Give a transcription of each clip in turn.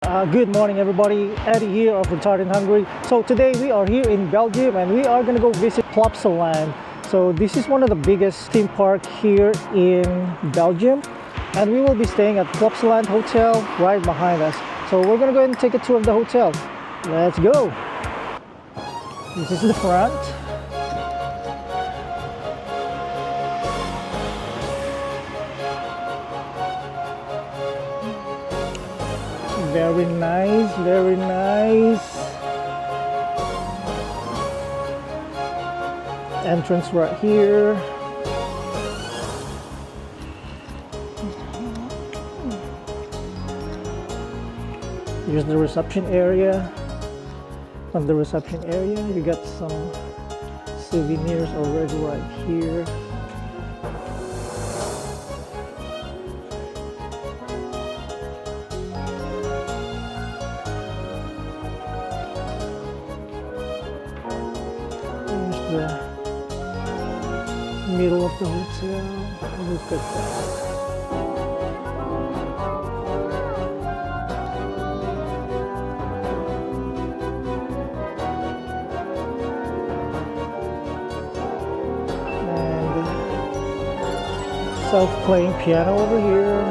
Good morning everybody, Eddie here of Retarded Hungry. So today we are here in Belgium and we are gonna go visit Plopsaland. So this is one of the biggest theme park here in Belgium and we will be staying at Plopsaland Hotel right behind us. So we're gonna go ahead and take a tour of the hotel. Let's go! This is the front. Very nice, very nice. Entrance right here. Here's the reception area. From the reception area, you got some souvenirs already right here. The middle of the hotel. Look at that. And self-playing piano over here.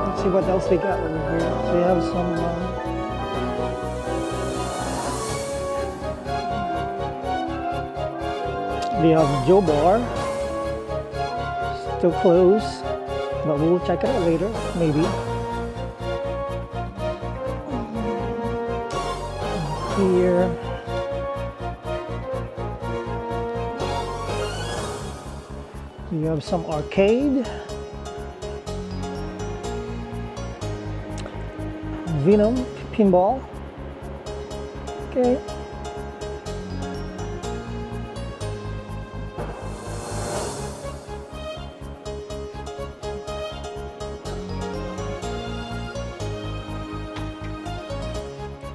Let's see what else they got over here. They have some they have Joe Bar, still closed, but we'll check it out later, maybe. Here, you have some arcade, Venom pinball. Okay.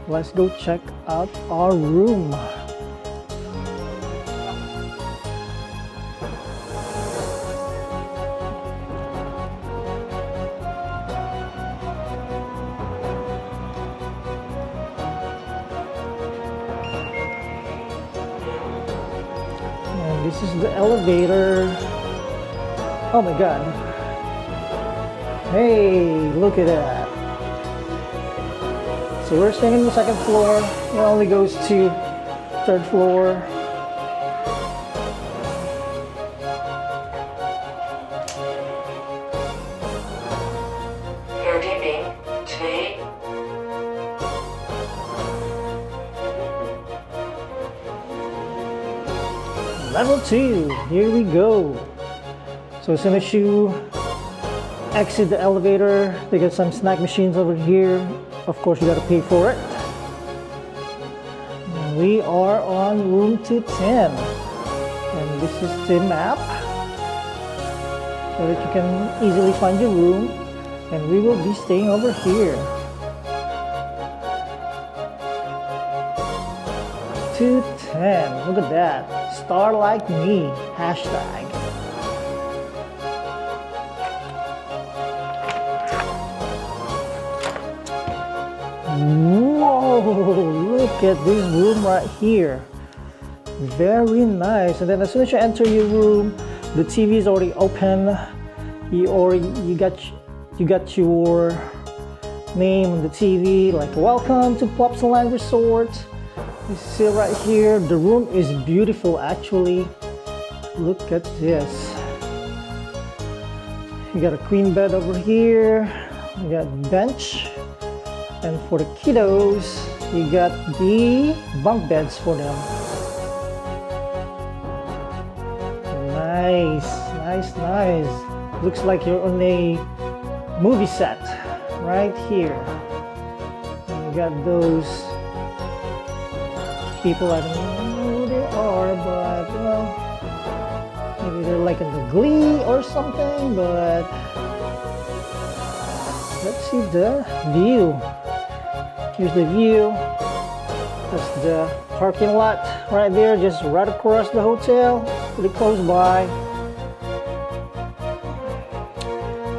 Let's go check out our room. And this is the elevator. Oh my god. Hey, look at that. So we're staying in the second floor. It only goes to third floor. Verdieping 2. Level 2. Here we go. So as soon as you exit the elevator, they got some snack machines over here. Of course, you gotta pay for it. And we are on room 210. And this is the map, so that you can easily find your room. And we will be staying over here. 210, look at that. Star like me, hashtag. Whoa, look at this room right here. Very nice. And then as soon as you enter your room, the TV is already open. You got your name on the TV, like welcome to Plopsaland Resort. You see right here, the room is beautiful actually. Look at this. You got a queen bed over here. You got bench. And for the kiddos, you got the bunk beds for them. Nice, nice, nice. Looks like you're on a movie set right here. And you got those people, I don't know who they are, but well, maybe they're like in the Glee or something, but let's see the view. Here's the view. That's the parking lot right there, just right across the hotel, pretty close by.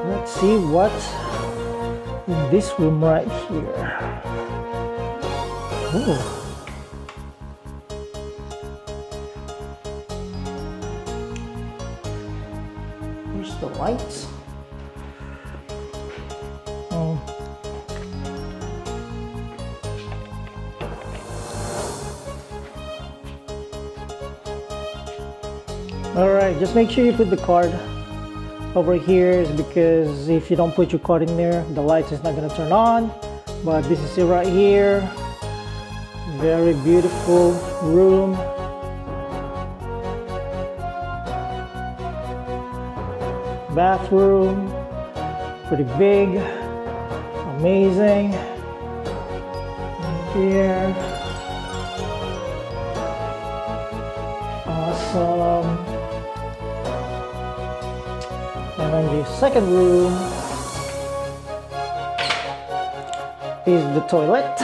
Let's see what in this room right here. Ooh. Here's the lights. All right, just make sure you put the card over here, is because if you don't put your card in there, the lights is not going to turn on. But this is it right here. Very beautiful room. Bathroom, pretty big, amazing. Here, awesome. And then the second room is the toilet.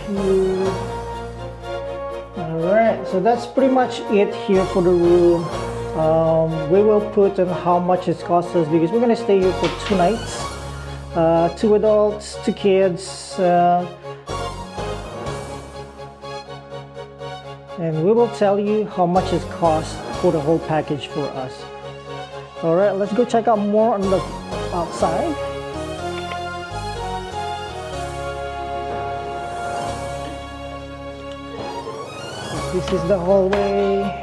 Cute. Alright, so that's pretty much it here for the room. We will put on how much it costs us, because we're going to stay here for 2 nights. 2 adults, 2 kids. And we will tell you how much it costs for the whole package for us. Alright, let's go check out more on the outside. This is the hallway.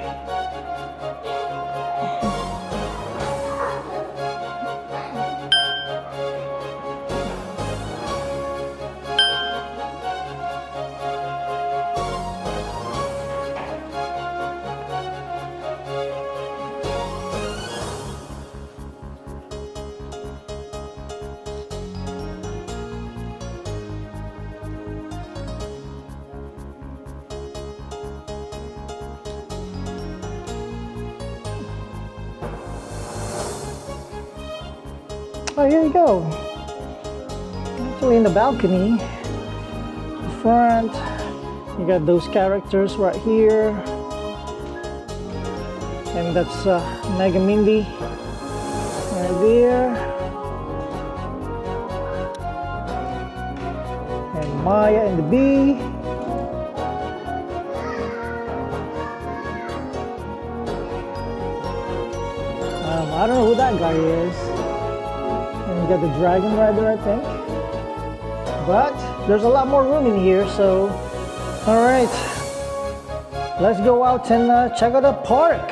Oh, here you go. Actually, in the balcony, the front, you got those characters right here, and that's Mega Mindy right there, and Maya and the bee. I don't know who that guy is. And you got the dragon right there, I think. But there's a lot more room in here, so all right, let's go out and check out the park.